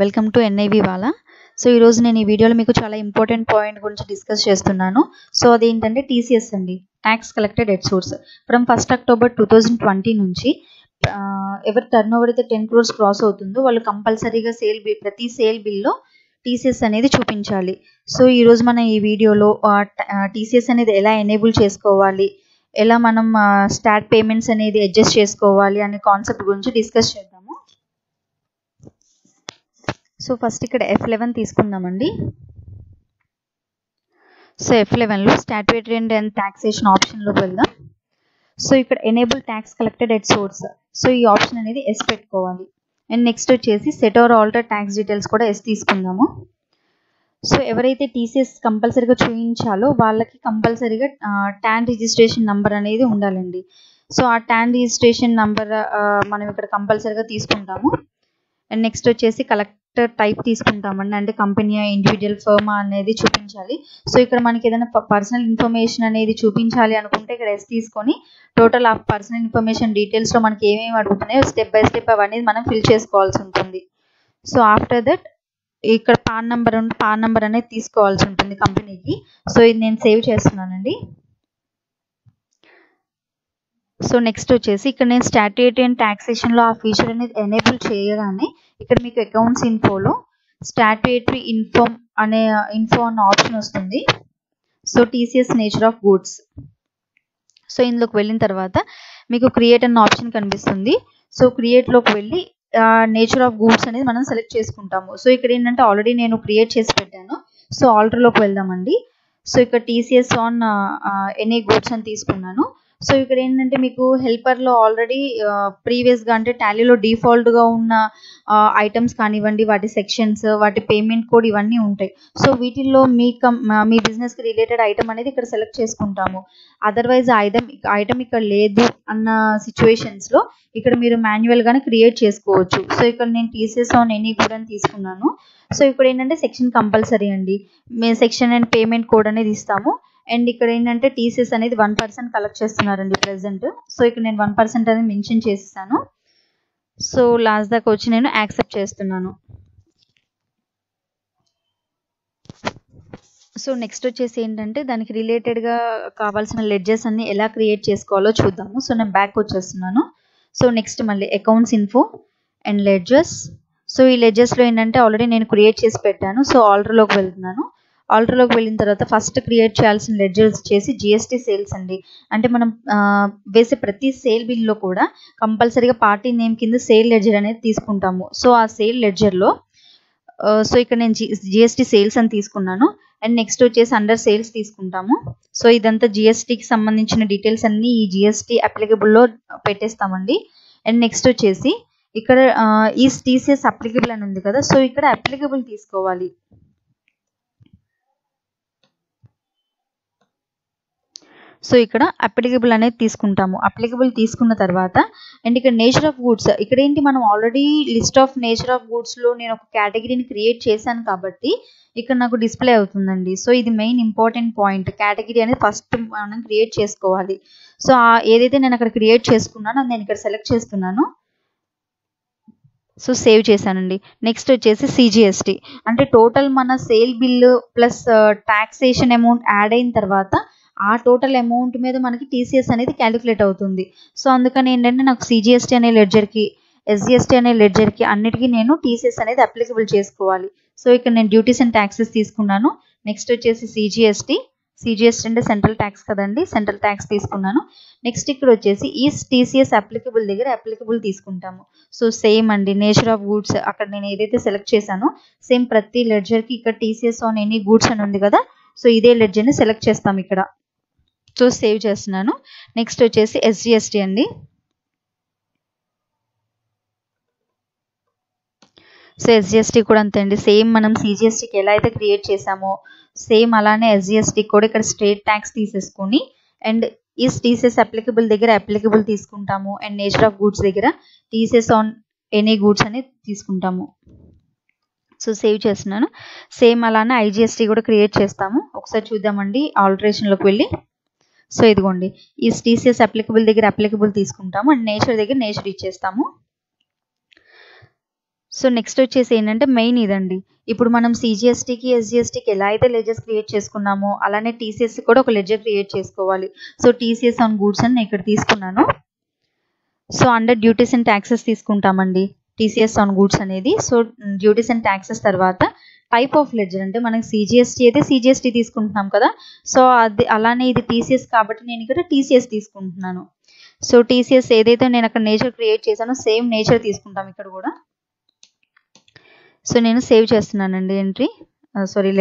Welcome to NIV వాలా. So ఈరోజు నేను ఈ వీడియోలో మీకు చాలా ఇంపార్టెంట్ పాయింట్ గురించి డిస్కస్ చేస్తున్నాను. సో అదేంటంటే టీసీఎస్ అండి, tax collected at source. From 1 October 2020 నుంచి ఎవరి టర్న్ ఓవర్ అయితే 10 crores క్రాస్ అవుతుందో వాళ్ళు కంపల్సరీగా ప్రతి సేల్ బిల్లో టీసీఎస్ అనేది చూపించాలి. సో ఈరోజు మనం ఈ వీడియోలో టీసీఎస్ అనేది ఎలా ఎనేబుల్ చేసుకోవాలి, ఎలా మనం స్టార్ట్ పేమెంట్స్ అనేది అడ్జస్ట్ చేసుకోవాలి అనే కాన్సెప్ట్ గురించి డిస్కస్ చేద్దాము. సో ఫస్ట్ ఇక్కడ F11 తీసుకుందామండి. సో F11లో స్టాట్యూటరీ అండ్ టాక్సేషన్ ఆప్షన్లోకి వెళ్దాం. సో ఇక్కడ enable tax collected at source, so ఈ ఆప్షన్ అనేది ఎస్ పెట్టుకోవాలి. అండ్ నెక్స్ట్ వచ్చేసి set or alter tax details కూడా ఎస్ తీసుకుందాము. సో ఎవరైతే టీసీఎస్ కంపల్సరీగా చూపించాలో వాళ్ళకి కంపల్సరీగా ట్యాన్ రిజిస్ట్రేషన్ నంబర్ అనేది ఉండాలండి. సో ఆ ట్యాన్ రిజిస్ట్రేషన్ నంబర్ మనం ఇక్కడ కంపల్సరీగా తీసుకుంటాము. అండ్ నెక్స్ట్ వచ్చేసి కలెక్టర్ టైప్ తీసుకుంటామండి, అంటే కంపెనీ, ఇండివిజువల్, ఫర్మా అనేది చూపించాలి. సో ఇక్కడ మనకి ఏదైనా పర్సనల్ ఇన్ఫర్మేషన్ అనేది చూపించాలి అనుకుంటే ఇక్కడ ఎస్ తీసుకొని టోటల్ ఆఫ్ పర్సనల్ ఇన్ఫర్మేషన్ డీటెయిల్స్లో మనకి ఏమేమి అడుగుతున్నాయో స్టెప్ బై స్టెప్ అవన్నీ మనం ఫిల్ చేసుకోవాల్సి ఉంటుంది. సో ఆఫ్టర్ దట్ ఇక్కడ పాన్ నెంబర్ అనేది తీసుకోవాల్సి ఉంటుంది కంపెనీకి. సో ఇది నేను సేవ్ చేస్తున్నానండి. సో నెక్స్ట్ వచ్చేసి ఇక్కడ నేను స్టాట్యూటరీ అండ్ టాక్సేషన్లో ఆ ఫీచర్ అనేది ఎనేబుల్ చేయగానే ఇక్కడ మీకు అకౌంట్స్ ఇన్ఫోలో స్టాట్యూటరీ ఇన్ఫో అనే ఆప్షన్ వస్తుంది. So TCS nature of goods, so ఇందులోకి వెళ్ళిన తర్వాత మీకు క్రియేట్ అన్న ఆప్షన్ కనిపిస్తుంది. సో క్రియేట్లోకి వెళ్ళి నేచర్ ఆఫ్ గూడ్స్ అనేది మనం సెలెక్ట్ చేసుకుంటాము. సో ఇక్కడ ఏంటంటే ఆల్రెడీ నేను క్రియేట్ చేసి పెట్టాను. సో ఆల్టర్లోకి వెళ్దామండి. సో ఇక్కడ టీసీఎస్ ఆన్ ఎనీ గూడ్స్ అని తీసుకున్నాను. సో ఇక్కడ ఏంటంటే మీకు హెల్పర్లో ఆల్రెడీ ప్రీవియస్గా అంటే టాలీలో డిఫాల్ట్గా ఉన్న ఐటమ్స్ కానివ్వండి, వాటి సెక్షన్స్, వాటి పేమెంట్ కోడ్ ఇవన్నీ ఉంటాయి. సో వీటిల్లో మీ బిజినెస్కి రిలేటెడ్ ఐటమ్ అనేది ఇక్కడ సెలెక్ట్ చేసుకుంటాము. అదర్వైజ్ ఐటమ్ ఇక్కడ లేదు అన్న సిచ్యువేషన్స్లో ఇక్కడ మీరు మాన్యువల్గానే క్రియేట్ చేసుకోవచ్చు. సో ఇక్కడ నేను టీసీఎస్ ఆన్ ఎనీ గుడ్ అని తీసుకున్నాను. సో ఇక్కడ ఏంటంటే సెక్షన్ కంపల్సరీ అండి, మేము సెక్షన్ అండ్ పేమెంట్ కోడ్ అనేది ఇస్తాము. అండ్ ఇక్కడ ఏంటంటే టీసీఎస్ అనేది 1% కలెక్ట్ చేస్తున్నారండి ప్రెసెంట్. సో ఇక్కడ నేను 1% అనేది మెన్షన్ చేస్తాను. సో లాస్ట్ దాకా వచ్చి నేను యాక్సెప్ట్ చేస్తున్నాను. సో నెక్స్ట్ వచ్చేసి ఏంటంటే దానికి రిలేటెడ్గా కావాల్సిన లెడ్జెస్ అన్ని ఎలా క్రియేట్ చేసుకోవాలో చూద్దాము. సో నేను బ్యాక్ వచ్చేస్తున్నాను. సో నెక్స్ట్ మళ్ళీ accounts info and ledges. So ఈ లెడ్జెస్లో ఏంటంటే ఆల్రెడీ నేను క్రియేట్ చేసి పెట్టాను. సో ఆల్టర్లోకి వెళ్తున్నాను. ఆల్టర్లోకి వెళ్ళిన తర్వాత ఫస్ట్ క్రియేట్ చేయాల్సిన లెడ్జర్స్ వచ్చేసి జిఎస్టీ సేల్స్ అండి. అంటే మనం వేసే ప్రతి సేల్ బిల్లో కూడా కంపల్సరీగా పార్టీ నేమ్ కింద సేల్ లెడ్జర్ అనేది తీసుకుంటాము. సో ఆ సేల్ లెడ్జర్లో సో ఇక్కడ నేను జిఎస్టీ సేల్స్ అని తీసుకున్నాను. అండ్ నెక్స్ట్ వచ్చేసి అండర్ సేల్స్ తీసుకుంటాము. సో ఇదంతా జిఎస్టీకి సంబంధించిన డీటెయిల్స్ అన్నీ ఈ జిఎస్టీ అప్లికబుల్లో పెట్టేస్తామండి. అండ్ నెక్స్ట్ వచ్చేసి ఇక్కడ ఈ టీసీఎస్ అప్లికబుల్ అని ఉంది కదా, సో ఇక్కడ అప్లికబుల్ తీసుకోవాలి. సో ఇక్కడ అప్లికబుల్ అనేది తీసుకుంటాము. అప్లికబుల్ తీసుకున్న తర్వాత అండ్ ఇక్కడ నేచర్ ఆఫ్ గూడ్స్, ఇక్కడ ఏంటి మనం already list of nature of గూడ్స్లో నేను ఒక కేటగిరీని క్రియేట్ చేశాను కాబట్టి ఇక్కడ నాకు డిస్ప్లే అవుతుందండి. సో ఇది మెయిన్ ఇంపార్టెంట్ పాయింట్, కేటగిరీ అనేది ఫస్ట్ మనం క్రియేట్ చేసుకోవాలి. సో ఏదైతే నేను అక్కడ క్రియేట్ చేసుకున్నానో అది నేను ఇక్కడ సెలెక్ట్ చేస్తున్నాను. సో సేవ్ చేశానండి. నెక్స్ట్ వచ్చేసి సిజిఎస్టీ, అంటే టోటల్ మన sale bill plus taxation amount add అయిన తర్వాత ఆ టోటల్ అమౌంట్ మీద మనకి టీసీఎస్ అనేది క్యాలిక్యులేట్ అవుతుంది. సో అందుకని ఏంటంటే నాకు సిజిఎస్టీ అనే లెడ్జర్కి, ఎస్జిఎస్టీ అనే లెడ్జర్కి అన్నిటికీ నేను టీసీఎస్ అనేది అప్లికబుల్ చేసుకోవాలి. సో ఇక్కడ నేను డ్యూటీస్ అండ్ ట్యాక్సెస్ తీసుకున్నాను. నెక్స్ట్ వచ్చేసి సిజిఎస్టీ అంటే సెంట్రల్ ట్యాక్స్ కదండి, సెంట్రల్ ట్యాక్స్ తీసుకున్నాను. నెక్స్ట్ ఇక్కడ వచ్చేసి ఈ టీసీఎస్ అప్లికబుల్ దగ్గర అప్లికబుల్ తీసుకుంటాము. సో సేమ్ అండి, నేచర్ ఆఫ్ గూడ్స్ అక్కడ నేను ఏదైతే సెలెక్ట్ చేశానో సేమ్ ప్రతి లెడ్జర్కి ఇక్కడ టీసీఎస్ ఆన్ ఎనీ గూడ్స్ అని ఉంది కదా, సో ఇదే లెడ్జర్ని సెలెక్ట్ చేస్తాం ఇక్కడ. సో సేవ్ చేస్తున్నాను. నెక్స్ట్ వచ్చేసి ఎస్జిఎస్టీ అండి. సో ఎస్జిఎస్టీ కూడా అంతే అండి, సేమ్ మనం సిజిఎస్టీకి ఎలా అయితే క్రియేట్ చేసామో సేమ్ అలానే ఎస్జిఎస్టీ కూడా ఇక్కడ స్టేట్ ట్యాక్స్ తీసేసుకొని అండ్ ఈ టీసీఎస్ అప్లికబుల్ దగ్గర అప్లికబుల్ తీసుకుంటాము. అండ్ నేచర్ ఆఫ్ గూడ్స్ దగ్గర టీసీఎస్ ఆన్ ఎనీ గూడ్స్ అనేది తీసుకుంటాము. సో సేవ్ చేస్తున్నాను. సేమ్ అలానే ఐజిఎస్టీ కూడా క్రియేట్ చేస్తాము. ఒకసారి చూద్దామండి ఆల్టరేషన్లోకి వెళ్ళి. సో ఇదిగోండి, ఈ టీసీఎస్ అప్లికబుల్ దగ్గర అప్లికబుల్ తీసుకుంటాము అండ్ నేచర్ దగ్గర నేచర్ ఇచ్చేస్తాము. సో నెక్స్ట్ వచ్చేసి ఏంటంటే మెయిన్ ఇదండి. ఇప్పుడు మనం CGSTకి SGSTకి ఎలా అయితే లెడ్జర్స్ క్రియేట్ చేసుకున్నామో అలానే TCS కూడా ఒక లెడ్జర్ క్రియేట్ చేసుకోవాలి. సో TCS ఆన్ గూడ్స్ అని నేను ఇక్కడ తీసుకున్నాను. So under duties and taxes తీసుకుంటామండి TCS ఆన్ గూడ్స్ అనేది. సో డ్యూటీస్ అండ్ ట్యాక్సెస్ తర్వాత టైప్ ఆఫ్ లెడ్జర్ అంటే మనకి CGST అయితే CGST తీసుకుంటున్నాం కదా. సో అది అలానే ఇది TCS కాబట్టి నేను ఇక్కడ TCS తీసుకుంటున్నాను. సో TCS ఏదైతే నేను అక్కడ నేచర్ క్రియేట్ చేశానో సేమ్ నేచర్ తీసుకుంటాం ఇక్కడ కూడా. సో నేను సేవ్ చేస్తున్నానండి ఎంట్రీ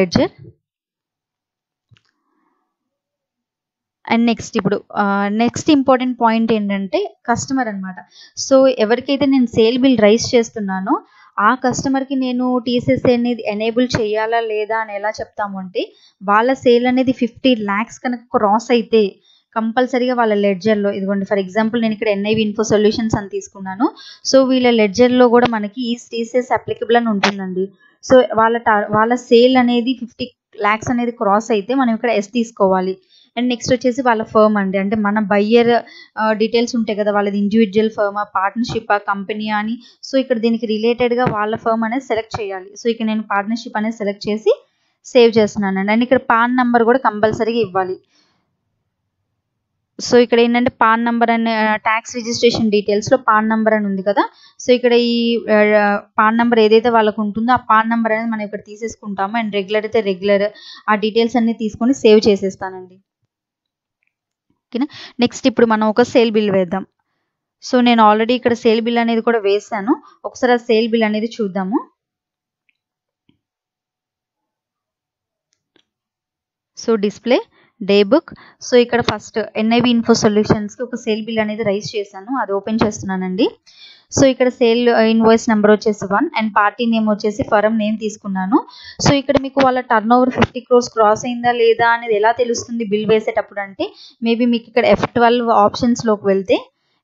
లెడ్జర్. అండ్ ఇప్పుడు నెక్స్ట్ ఇంపార్టెంట్ పాయింట్ ఏంటంటే కస్టమర్ అనమాట. సో ఎవరికైతే నేను సేల్ బిల్ రైజ్ చేస్తున్నానో ఆ కస్టమర్కి నేను TCS అనేది ఎనేబుల్ చేయాలా లేదా అని ఎలా చెప్తాము అంటే, వాళ్ళ సేల్ అనేది 50 lakhs కనుక క్రాస్ అయితే కంపల్సరీగా వాళ్ళ లెడ్జర్లో, ఇదిగోండి ఫర్ ఎగ్జాంపుల్ నేను ఇక్కడ NIV ఇన్ఫో సొల్యూషన్స్ అని తీసుకున్నాను. సో వీళ్ళ లెడ్జర్లో కూడా మనకి ఈ TCS అప్లికబుల్ అని ఉంటుందండి. సో వాళ్ళ సేల్ అనేది 50 lakhs అనేది క్రాస్ అయితే మనం ఇక్కడ S తీసుకోవాలి. అండ్ నెక్స్ట్ వచ్చేసి వాళ్ళ ఫర్మ్ అండి, అంటే మన బయ్యర్ డీటెయిల్స్ ఉంటాయి కదా, వాళ్ళది ఇండివిజువల్ ఫర్మా, పార్ట్నర్షిప్ కంపెనీ అని. సో ఇక్కడ దీనికి రిలేటెడ్గా వాళ్ళ ఫర్మ్ అనేది సెలెక్ట్ చేయాలి. సో ఇక్కడ నేను పార్ట్నర్షిప్ అనేది సెలెక్ట్ చేసి సేవ్ చేస్తున్నానండి. అండ్ ఇక్కడ పాన్ నెంబర్ కూడా కంపల్సరీగా ఇవ్వాలి. సో ఇక్కడ ఏంటంటే పాన్ నెంబర్ అనే ట్యాక్స్ రిజిస్ట్రేషన్ డీటెయిల్స్లో పాన్ నెంబర్ అని ఉంది కదా. సో ఇక్కడ ఈ పాన్ నెంబర్ ఏదైతే వాళ్ళకు ఉంటుందో ఆ పాన్ నెంబర్ అనేది మనం ఇక్కడ తీసేసుకుంటాము. అండ్ రెగ్యులర్ అయితే రెగ్యులర్ ఆ డీటెయిల్స్ అన్ని తీసుకొని సేవ్ చేసేస్తానండి. ఓకేనా. నెక్స్ట్ ఇప్పుడు మనం ఒక సేల్ బిల్ వేద్దాం. సో నేను ఆల్రెడీ ఇక్కడ సేల్ బిల్ అనేది కూడా వేసాను. ఒకసారి ఆ సేల్ బిల్ అనేది చూద్దాము. So display day book. So ఇక్కడ ఫస్ట్ NIV ఇన్ఫో సొల్యూషన్స్కి ఒక సేల్ బిల్ అనేది రైజ్ చేశాను, అది ఓపెన్ చేస్తున్నానండి. సో ఇక్కడ సేల్ ఇన్వాయిస్ నెంబర్ వచ్చేసి 1 అండ్ పార్టీ నేమ్ వచ్చేసి ఫరమ్ నేమ్ తీసుకున్నాను. సో ఇక్కడ మీకు వాళ్ళ టర్న్ ఓవర్ 50 crores క్రాస్ అయిందా లేదా అనేది ఎలా తెలుస్తుంది బిల్ వేసేటప్పుడు అంటే, మేబీ మీకు ఇక్కడ F12 ఆప్షన్స్లోకి వెళ్తే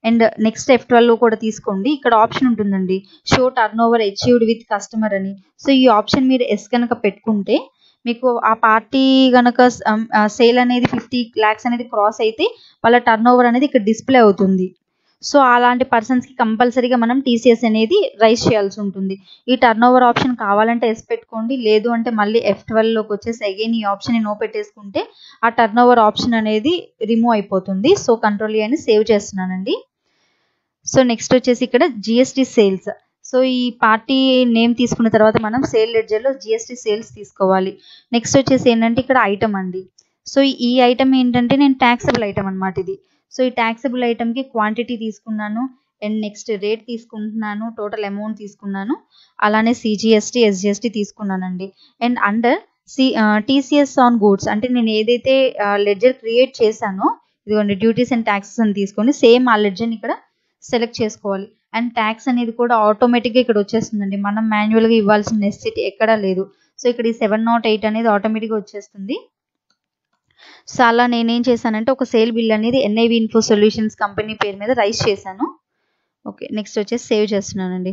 అండ్ నెక్స్ట్ F12 కూడా తీసుకోండి. ఇక్కడ ఆప్షన్ ఉంటుందండి, show turn over achieved with customer అని. సో ఈ ఆప్షన్ మీరు ఎస్ కనుక పెట్టుకుంటే మీకు ఆ పార్టీ కనుక సేల్ అనేది 50 lakhs అనేది క్రాస్ అయితే వాళ్ళ టర్న్ ఓవర్ అనేది ఇక్కడ డిస్ప్లే అవుతుంది. సో అలాంటి పర్సన్స్కి కంపల్సరీగా మనం TCS అనేది రైజ్ చేయాల్సి ఉంటుంది. ఈ టర్న్ ఓవర్ ఆప్షన్ కావాలంటే ఎస్ పెట్టుకోండి, లేదు అంటే మళ్ళీ F12లోకి వచ్చేసి అగైన్ ఈ ఆప్షన్ నో పెట్టేసుకుంటే ఆ టర్న్ ఓవర్ ఆప్షన్ అనేది రిమూవ్ అయిపోతుంది. సో కంట్రోల్ అని సేవ్ చేస్తున్నానండి. సో నెక్స్ట్ వచ్చేసి ఇక్కడ GST సేల్స్. సో ఈ పార్టీ నేమ్ తీసుకున్న తర్వాత మనం సేల్ లెడ్జర్లో GST సేల్స్ తీసుకోవాలి. నెక్స్ట్ వచ్చేసి ఏంటంటే ఇక్కడ ఐటమ్ అండి. సో ఈ ఐటమ్ ఏంటంటే నేను ట్యాక్సబుల్ ఐటమ్ అనమాట ఇది. సో ఈ ట్యాక్సబుల్ ఐటమ్కి క్వాంటిటీ తీసుకున్నాను అండ్ నెక్స్ట్ రేట్ తీసుకుంటున్నాను, టోటల్ అమౌంట్ తీసుకున్నాను, అలానే CGST SGST తీసుకున్నానండి. And under TCS on goods అంటే నేను ఏదైతే లెడ్జర్ క్రియేట్ చేశానో ఇదిగోండి డ్యూటీస్ అండ్ ట్యాక్సెస్ అని తీసుకొని సేమ్ ఆ లెడ్జర్ని ఇక్కడ సెలెక్ట్ చేసుకోవాలి. అండ్ ట్యాక్స్ అనేది కూడా ఆటోమేటిక్గా ఇక్కడ వచ్చేస్తుందండి, మనం మాన్యువల్గా ఇవ్వాల్సిన నెసెసిటీ ఎక్కడా లేదు. సో ఇక్కడ ఈ 708 అనేది ఆటోమేటిక్గా వచ్చేస్తుంది. సో అలా నేనేం చేశానంటే ఒక సేల్ బిల్ అనేది NIV ఇన్ఫో సొల్యూషన్స్ కంపెనీ పేరు మీద రైజ్ చేశాను. ఓకే, నెక్స్ట్ వచ్చేసి సేవ్ చేస్తున్నానండి.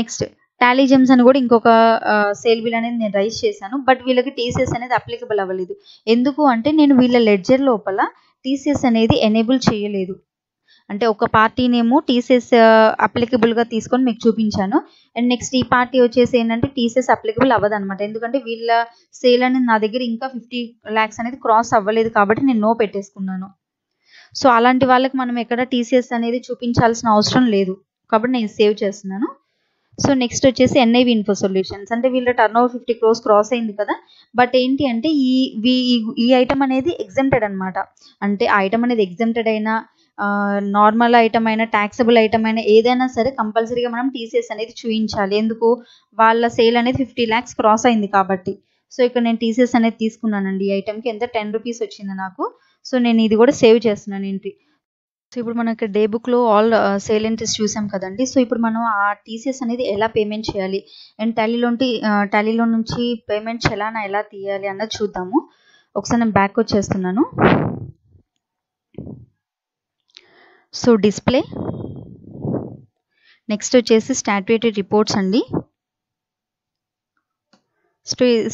నెక్స్ట్ టాలీ జెమ్స్ అని కూడా ఇంకొక సేల్ బిల్ అనేది నేను రైజ్ చేశాను. బట్ వీళ్ళకి TCS అనేది అప్లికబుల్ అవ్వలేదు. ఎందుకు అంటే నేను వీళ్ళ లెడ్జర్ లోపల TCS అనేది ఎనేబుల్ చేయలేదు. అంటే ఒక పార్టీనేమో TCS అప్లికబుల్గా తీసుకొని మీకు చూపించాను. అండ్ నెక్స్ట్ ఈ పార్టీ వచ్చేసి ఏంటంటే TCS అప్లికబుల్ అవ్వదు అనమాట. ఎందుకంటే వీళ్ళ సేల్ అనేది నా దగ్గర ఇంకా 50 lakhs అనేది క్రాస్ అవ్వలేదు కాబట్టి నేను నో పెట్టేసుకున్నాను. సో అలాంటి వాళ్ళకి మనం ఎక్కడ TCS అనేది చూపించాల్సిన అవసరం లేదు కాబట్టి నేను సేవ్ చేస్తున్నాను. సో నెక్స్ట్ వచ్చేసి NIV ఇన్ఫో సొల్యూషన్స్ అంటే వీళ్ళ టర్న్ ఓవర్ 50 crores క్రాస్ అయింది కదా. బట్ ఏంటి అంటే ఈ ఐటమ్ అనేది ఎగ్జెంప్టెడ్ అనమాట. అంటే ఆ ఐటమ్ అనేది ఎగ్జెంప్టెడ్ అయినా నార్మల్ ఐటమ్ అయినా ట్యాక్సబుల్ ఐటమ్ అయినా ఏదైనా సరే కంపల్సరీగా మనం TCS అనేది చూపించాలి. ఎందుకు, వాళ్ళ సేల్ అనేది 50 lakhs క్రాస్ అయింది కాబట్టి. సో ఇక్కడ నేను TCS అనేది తీసుకున్నానండి. ఈ ఐటమ్కి ఎంత 10 rupees వచ్చింది నాకు. సో నేను ఇది కూడా సేవ్ చేస్తున్నాను ఎంట్రీ. సో ఇప్పుడు మనకి డే బుక్లో ఆల్ సేల్ ఎంట్రీస్ చూసాం కదండి. సో ఇప్పుడు మనం ఆ TCS అనేది ఎలా పేమెంట్ చేయాలి అండ్ టాలీలో నుంచి పేమెంట్స్ ఎలా తీయాలి అన్నది చూద్దాము. ఒకసారి నేను బ్యాక్ వచ్చేస్తున్నాను. సో డిస్ప్లే నెక్స్ట్ వచ్చేసి స్టాట్యుటరీ రిపోర్ట్స్ అండి.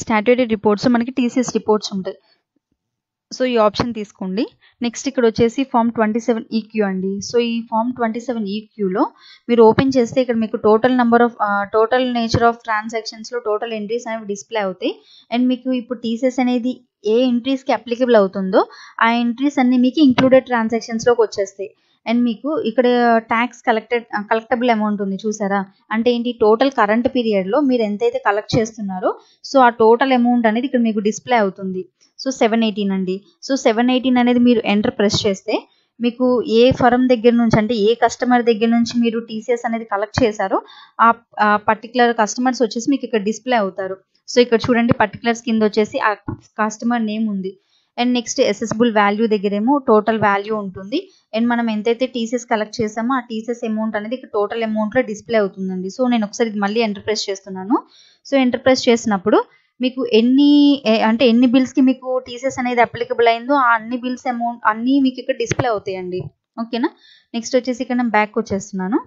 స్టాట్యుటరీ రిపోర్ట్స్ మనకి TCS రిపోర్ట్స్ ఉంటాయి. సో ఈ ఆప్షన్ తీసుకోండి. నెక్స్ట్ ఇక్కడ వచ్చేసి ఫామ్ 27EQ అండి. సో ఈ ఫామ్ 27EQలో మీరు ఓపెన్ చేస్తే ఇక్కడ మీకు టోటల్ నేచర్ ఆఫ్ ట్రాన్సాక్షన్స్లో టోటల్ ఎంట్రీస్ అనేవి డిస్ప్లే అవుతాయి. అండ్ మీకు ఇప్పుడు టీసీఎస్ అనేది ఏ ఎంట్రీస్కి అప్లికబుల్ అవుతుందో ఆ ఎంట్రీస్ అన్ని మీకు ఇంక్లూడెడ్ ట్రాన్సాక్షన్స్లోకి వచ్చేస్తాయి. అండ్ మీకు ఇక్కడ ట్యాక్స్ కలెక్టబుల్ అమౌంట్ ఉంది చూసారా, అంటే ఏంటి, టోటల్ కరెంట్ పీరియడ్లో మీరు ఎంతైతే కలెక్ట్ చేస్తున్నారో సో ఆ టోటల్ అమౌంట్ అనేది ఇక్కడ మీకు డిస్ప్లే అవుతుంది. సో 718 అండి. సో 718 అనేది మీరు ఎంటర్ ప్రెస్ చేస్తే మీకు ఏ ఫర్మ్ దగ్గర నుంచి, అంటే ఏ కస్టమర్ దగ్గర నుంచి మీరు టీసీఎస్ అనేది కలెక్ట్ చేశారో ఆ పర్టికులర్ కస్టమర్స్ వచ్చేసి మీకు ఇక్కడ డిస్ప్లే అవుతారు. సో ఇక్కడ చూడండి, పర్టికులర్స్ కింద వచ్చేసి ఆ కస్టమర్ నేమ్ ఉంది. అండ్ నెక్స్ట్ అసెసిబుల్ వాల్యూ దగ్గరేమో టోటల్ వాల్యూ ఉంటుంది. అండ్ మనం ఎంతైతే టీసీఎస్ కలెక్ట్ చేసామో ఆ టీసీఎస్ అమౌంట్ అనేది ఇక్కడ టోటల్ అమౌంట్లో డిస్ప్లే అవుతుందండి. సో నేను ఒకసారి మళ్ళీ ఎంటర్ ప్రెస్ చేస్తున్నాను. సో ఎంటర్ ప్రెస్ చేసినప్పుడు మీకు ఎన్ని బిల్స్కి మీకు టీసీఎస్ అనేది అప్లికబుల్ అయిందో ఆ అన్ని బిల్స్ అమౌంట్ అన్నీ మీకు ఇక్కడ డిస్ప్లే అవుతాయండి. ఓకేనా. నెక్స్ట్ వచ్చేసి ఇక్కడ నేను బ్యాక్ వచ్చేస్తున్నాను.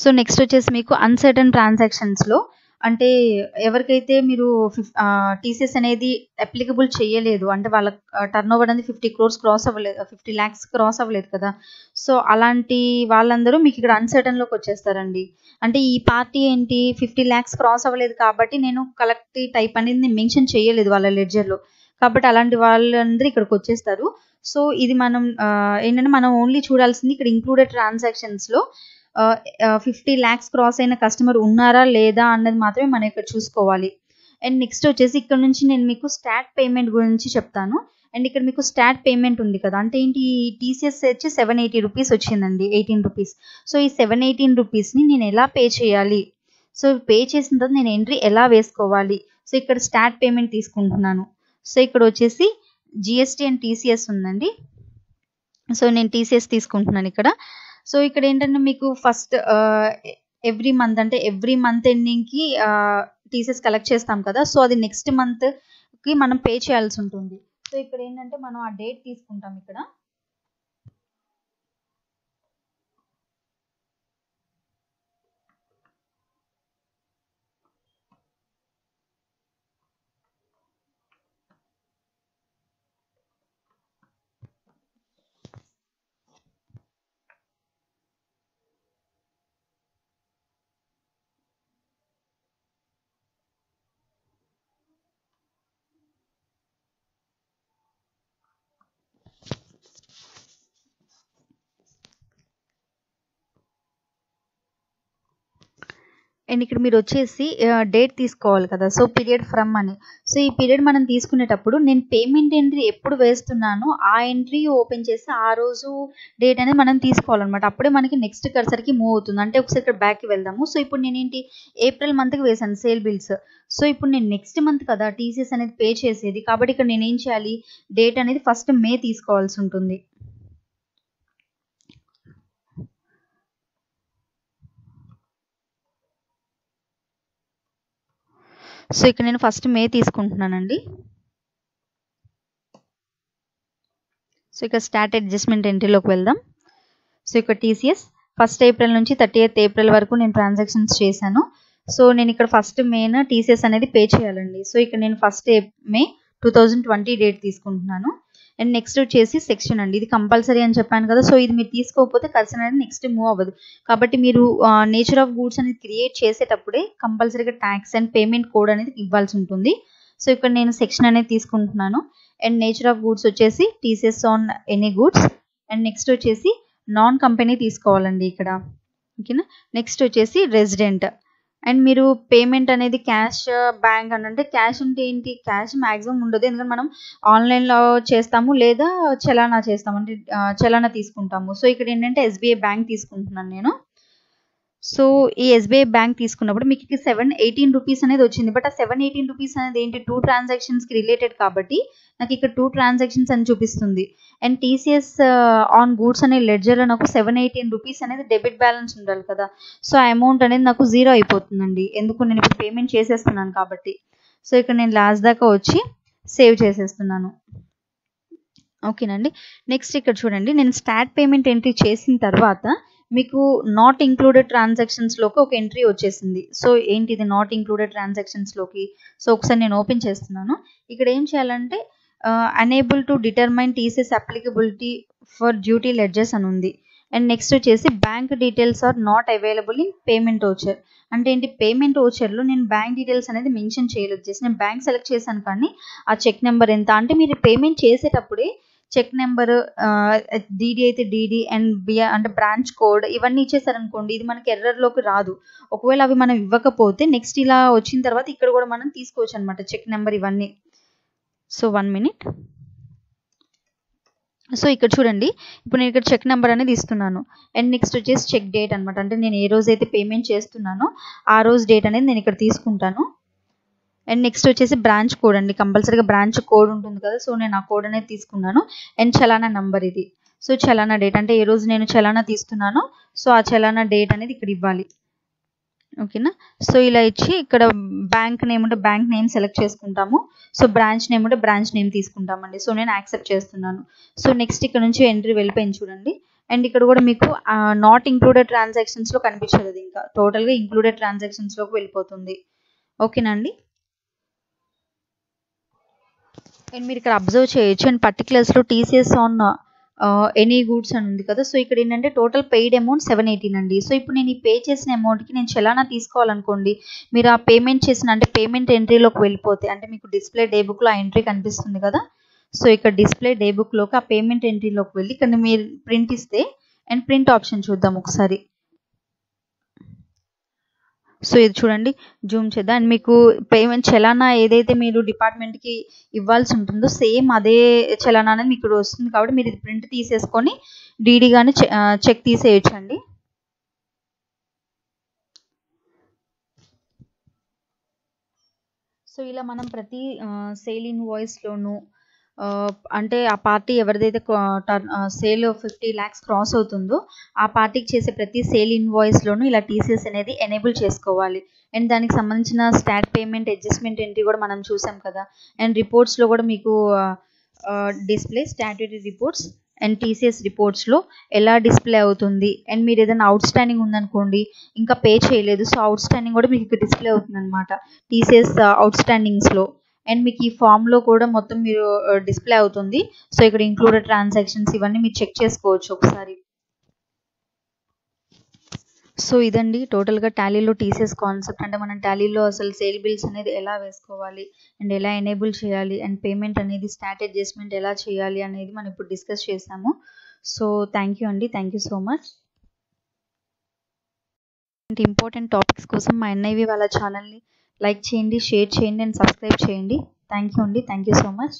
సో నెక్స్ట్ వచ్చేసి మీకు అన్సర్టన్ ట్రాన్సాక్షన్స్లో, అంటే ఎవరికైతే మీరు టీసీఎస్ అనేది అప్లికబుల్ చేయలేదు, అంటే వాళ్ళ టర్న్ ఓవర్ అనేది 50 crores క్రాస్ అవ్వలేదు, 50 lakhs క్రాస్ అవ్వలేదు కదా, సో అలాంటి వాళ్ళందరూ మీకు ఇక్కడ అన్సర్టన్లోకి వచ్చేస్తారండి. అంటే ఈ పార్టీ ఏంటి, 50 lakhs క్రాస్ అవ్వలేదు కాబట్టి నేను కలెక్ట్ టైప్ అనేది మెన్షన్ చేయలేదు వాళ్ళ లెడ్జర్లో, కాబట్టి అలాంటి వాళ్ళందరూ ఇక్కడికి వచ్చేస్తారు. సో ఇది మనం ఏంటంటే మనం ఓన్లీ చూడాల్సింది ఇక్కడ ఇంక్లూడెడ్ ట్రాన్సాక్షన్స్లో 50 lakhs క్రాస్ అయిన కస్టమర్ ఉన్నారా లేదా అన్నది మాత్రమే మనం ఇక్కడ చూసుకోవాలి. అండ్ నెక్స్ట్ వచ్చేసి ఇక్కడ నుంచి నేను మీకు స్టాట్ పేమెంట్ గురించి చెప్తాను. అండ్ ఇక్కడ మీకు స్టాట్ పేమెంట్ ఉంది కదా, అంటే ఏంటి, టీసీఎస్ వచ్చి 780 రూపీస్ వచ్చిందండి, 18 రూపీస్. సో ఈ 718 రూపీస్ని నేను ఎలా పే చేయాలి, సో పే చేసిన తర్వాత నేను ఎంట్రీ ఎలా వేసుకోవాలి, సో ఇక్కడ స్టాట్ పేమెంట్ తీసుకుంటున్నాను. సో ఇక్కడ వచ్చేసి జిఎస్టీ అండ్ టీసీఎస్ ఉందండి. సో నేను టీసీఎస్ తీసుకుంటున్నాను ఇక్కడ. సో ఇక్కడ ఏంటంటే మీకు ఫస్ట్ ఎవ్రీ మంత్ ఎండింగ్కి టీసీఎస్ కలెక్ట్ చేస్తాం కదా, సో అది నెక్స్ట్ మంత్కి మనం పే చేయాల్సి ఉంటుంది. సో ఇక్కడ ఏంటంటే మనం ఆ డేట్ తీసుకుంటాం ఇక్కడ. అండ్ ఇక్కడ మీరు వచ్చేసి డేట్ తీసుకోవాలి కదా, సో పీరియడ్ ఫ్రమ్ అని. సో ఈ పీరియడ్ మనం తీసుకునేటప్పుడు నేను పేమెంట్ ఎంట్రీ ఎప్పుడు వేస్తున్నానో ఆ ఎంట్రీ ఓపెన్ చేసి ఆ రోజు డేట్ అనేది మనం తీసుకోవాలన్నమాట. అప్పుడే మనకి నెక్స్ట్ కర్సర్కి మూవ్ అవుతుంది. అంటే ఒకసారి ఇక్కడ బ్యాక్కి వెళ్దాము. సో ఇప్పుడు నేను ఏప్రిల్ మంత్కి వేసాను సేల్ బిల్స్. సో ఇప్పుడు నేను నెక్స్ట్ మంత్ కదా టీసీఎస్ అనేది పే చేసేది, కాబట్టి ఇక్కడ నేను ఏం చేయాలి, డేట్ అనేది ఫస్ట్ మే తీసుకోవాల్సి ఉంటుంది. సో ఇక్కడ నేను ఫస్ట్ మే తీసుకుంటున్నానండి. సో ఇక్కడ స్టార్ట్ అడ్జస్ట్మెంట్ ఎంట్రీలోకి వెళ్దాం. సో ఇక్కడ టీసీఎస్ 1st ఏప్రిల్ నుంచి 30th ఏప్రిల్ వరకు నేను ట్రాన్సాక్షన్స్ చేశాను. సో నేను ఇక్కడ ఫస్ట్ మేన టీసీఎస్ అనేది పే చేయాలండి. సో ఇక్కడ నేను 1st మే 2020 డేట్ తీసుకుంటున్నాను. అండ్ నెక్స్ట్ వచ్చేసి సెక్షన్ అండి, ఇది కంపల్సరీ అని చెప్పాను కదా, సో ఇది మీరు తీసుకోకపోతే కర్సర్ అనేది నెక్స్ట్ మూవ్ అవ్వదు. కాబట్టి మీరు నేచర్ ఆఫ్ గూడ్స్ అనేది క్రియేట్ చేసేటప్పుడే కంపల్సరీగా ట్యాక్స్ అండ్ పేమెంట్ కోడ్ అనేది ఇవ్వాల్సి ఉంటుంది. సో ఇక్కడ నేను సెక్షన్ అనేది తీసుకుంటున్నాను. అండ్ నేచర్ ఆఫ్ గూడ్స్ వచ్చేసి TCS on any goods. And next వచ్చేసి నాన్ కంపెనీ తీసుకోవాలండి ఇక్కడ. ఓకేనా. నెక్స్ట్ వచ్చేసి రెసిడెంట్. అండ్ మీరు పేమెంట్ అనేది క్యాష్, బ్యాంక్ అని అంటే క్యాష్ అంటే ఏంటి, క్యాష్ మ్యాక్సిమం ఉండదు, ఎందుకంటే మనం ఆన్లైన్లో చేస్తాము లేదా చలానా చేస్తాము, అంటే చలానా తీసుకుంటాము. సో ఇక్కడ ఏంటంటే ఎస్బీఐ బ్యాంక్ తీసుకుంటున్నాను నేను. సో ఈ ఎస్బీఐ బ్యాంక్ తీసుకున్నప్పుడు మీకు ఇక్కడ 718 రూపీస్ అనేది వచ్చింది. బట్ ఆ 718 రూపీస్ అనేది ఏంటి, 2 ట్రాన్సాక్షన్స్కి రిలేటెడ్ కాబట్టి నాకు ఇక్కడ 2 ట్రాన్సాక్షన్స్ అని చూపిస్తుంది. అండ్ టీసీఎస్ ఆన్ గూడ్స్ అనే లెడ్జర్లో నాకు 718 రూపీస్ అనేది డెబిట్ బ్యాలెన్స్ ఉండాలి కదా, సో ఆ అమౌంట్ అనేది నాకు 0 అయిపోతుందండి, ఎందుకు నేను ఇప్పుడు పేమెంట్ చేసేస్తున్నాను కాబట్టి. సో ఇక్కడ నేను లాస్ట్ దాకా వచ్చి సేవ్ చేసేస్తున్నాను. ఓకేనండి. నెక్స్ట్ ఇక్కడ చూడండి, నేను స్టార్ట్ పేమెంట్ ఎంట్రీ చేసిన తర్వాత మీకు నాట్ ఇంక్లూడెడ్ ట్రాన్సాక్షన్స్లోకి ఒక ఎంట్రీ వచ్చేసింది. సో ఏంటిది నాట్ ఇంక్లూడెడ్ ట్రాన్సాక్షన్స్లోకి? సో ఒకసారి నేను ఓపెన్ చేస్తున్నాను. ఇక్కడ ఏం చేయాలంటే enable to determine TCS applicability for duty ledgers అని ఉంది. అండ్ నెక్స్ట్ వచ్చేసి bank details are not available in payment voucher. అంటే ఏంటి, పేమెంట్ ఓచర్లో నేను బ్యాంక్ డీటెయిల్స్ అనేది మెన్షన్ చేయలేదు. జస్ట్ నేను బ్యాంక్ సెలెక్ట్ చేశాను, కానీ ఆ చెక్ నెంబర్ ఎంత అంటే మీరు పేమెంట్ చేసేటప్పుడే చెక్ నెంబర్, డీడీ అయితే డీడీ అండ్ అంటే బ్రాంచ్ కోడ్ ఇవన్నీ ఇచ్చేసారనుకోండి, ఇది మనకి ఎర్రర్లోకి రాదు. ఒకవేళ అవి మనం ఇవ్వకపోతే నెక్స్ట్ ఇలా వచ్చిన తర్వాత ఇక్కడ కూడా మనం తీసుకోవచ్చు అనమాట చెక్ నెంబర్ ఇవన్నీ. So 1 minute. సో ఇక్కడ చూడండి, ఇప్పుడు నేను ఇక్కడ చెక్ నెంబర్ అనేది ఇస్తున్నాను. అండ్ నెక్స్ట్ వచ్చేసి చెక్ డేట్ అనమాట. అంటే నేను ఏ రోజైతే పేమెంట్ చేస్తున్నానో ఆ రోజు డేట్ అనేది నేను ఇక్కడ తీసుకుంటాను. అండ్ నెక్స్ట్ వచ్చేసి బ్రాంచ్ కోడ్ అండి, కంపల్సరీగా బ్రాంచ్ కోడ్ ఉంటుంది కదా, సో నేను ఆ కోడ్ అనేది తీసుకున్నాను. అండ్ చలానా నంబర్ ఇది. సో చలానా డేట్ అంటే ఏ రోజు నేను చలానా తీస్తున్నానో సో ఆ చలానా డేట్ అనేది ఇక్కడ ఇవ్వాలి. ఓకేనా. సో ఇలా ఇచ్చి ఇక్కడ బ్యాంక్ నేమ్ ఉంటే బ్యాంక్ నేమ్ సెలెక్ట్ చేసుకుంటాము. సో బ్రాంచ్ నేమ్ ఉంటే బ్రాంచ్ నేమ్ తీసుకుంటామండి. సో నేను యాక్సెప్ట్ చేస్తున్నాను. సో నెక్స్ట్ ఇక్కడ నుంచి ఎంట్రీ వెళ్ళిపోయింది చూడండి. అండ్ ఇక్కడ కూడా మీకు నాట్ ఇంక్లూడెడ్ ట్రాన్సాక్షన్స్లో కనిపించదు, అది ఇంకా టోటల్గా ఇంక్లూడెడ్ ట్రాన్సాక్షన్స్లోకి వెళ్ళిపోతుంది. ఓకేనండి. అండ్ మీరు ఇక్కడ అబ్జర్వ్ చేయొచ్చు. అండ్ పర్టికులర్స్లో టీసీఎస్ ఆన్ ఎనీ గూడ్స్ అని ఉంది కదా. సో ఇక్కడ ఏంటంటే టోటల్ పెయిడ్ అమౌంట్ 718 అండి. సో ఇప్పుడు నేను ఈ పే చేసిన అమౌంట్కి నేను చలానా తీసుకోవాలనుకోండి, మీరు ఆ పేమెంట్ చేసిన అంటే పేమెంట్ ఎంట్రీలోకి వెళ్ళిపోతే అంటే మీకు డిస్ప్లే డే బుక్లో ఆ ఎంట్రీ కనిపిస్తుంది కదా. సో ఇక్కడ డిస్ప్లే డే బుక్లోకి ఆ పేమెంట్ ఎంట్రీలోకి వెళ్ళి ఇక్కడ మీరు ప్రింట్ ఇస్తే అండ్ ప్రింట్ ఆప్షన్ చూద్దాం ఒకసారి. సో ఇది చూడండి, జూమ్ చేద్దాం. అండ్ మీకు పేమెంట్ చలానా ఏదైతే మీరు డిపార్ట్మెంట్కి ఇవ్వాల్సి ఉంటుందో సేమ్ అదే చలానా అనేది మీకు వస్తుంది. కాబట్టి మీరు ఇది ప్రింట్ తీసేసుకొని డీడీ కానీ చెక్ తీసేయచ్చండి. సో ఇలా మనం ప్రతి సేల్ ఇన్వాయిస్లోను అంటే ఆ పార్టీ ఎవరిదైతే సేల్ 50 lakhs క్రాస్ అవుతుందో ఆ పార్టీకి చేసే ప్రతి సేల్ ఇన్వాయిస్లోనూ ఇలా టీసీఎస్ అనేది ఎనేబుల్ చేసుకోవాలి. అండ్ దానికి సంబంధించిన స్టాట్ పేమెంట్ అడ్జస్ట్మెంట్ ఎంట్రీ కూడా మనం చూసాం కదా. అండ్ రిపోర్ట్స్లో కూడా మీకు display statutory reports and TCS రిపోర్ట్స్లో ఎలా డిస్ప్లే అవుతుంది. అండ్ మీరు ఏదైనా అవుట్ స్టాండింగ్ ఉందనుకోండి, ఇంకా పే చేయలేదు, సో అవుట్ స్టాండింగ్ కూడా మీకు ఇక్కడ డిస్ప్లే అవుతుంది అనమాట టీసీఎస్ అవుట్ స్టాండింగ్స్లో. అండ్ మీకు ఈ ఫామ్లో కూడా మొత్తం మీరు డిస్ప్లే అవుతుంది. సో ఇక్కడ ఇంక్లూడెడ్ ట్రాన్సాక్షన్స్ ఇవన్నీ మీరు చెక్ చేసుకోవచ్చు ఒకసారి. సో ఇదండి టోటల్గా టాలీలో టీసీఎస్ కాన్సెప్ట్. అంటే మనం టాలీలో అసలు సేల్ బిల్స్ అనేది ఎలా వేసుకోవాలి అండ్ ఎలా ఎనేబుల్ చేయాలి అండ్ పేమెంట్ అనేది స్టాట్ అడ్జస్ట్మెంట్ ఎలా చేయాలి అనేది మనం ఇప్పుడు డిస్కస్ చేసాము. సో థ్యాంక్ యూ అండి, thank you so much. Important topics కోసం మా ఎన్ఐవి వాళ్ళ ఛానల్ని లైక్ చేయండి, షేర్ చేయండి అండ్ సబ్స్క్రైబ్ చేయండి. థ్యాంక్ యూ అండి, థ్యాంక్ యూ సో మచ్.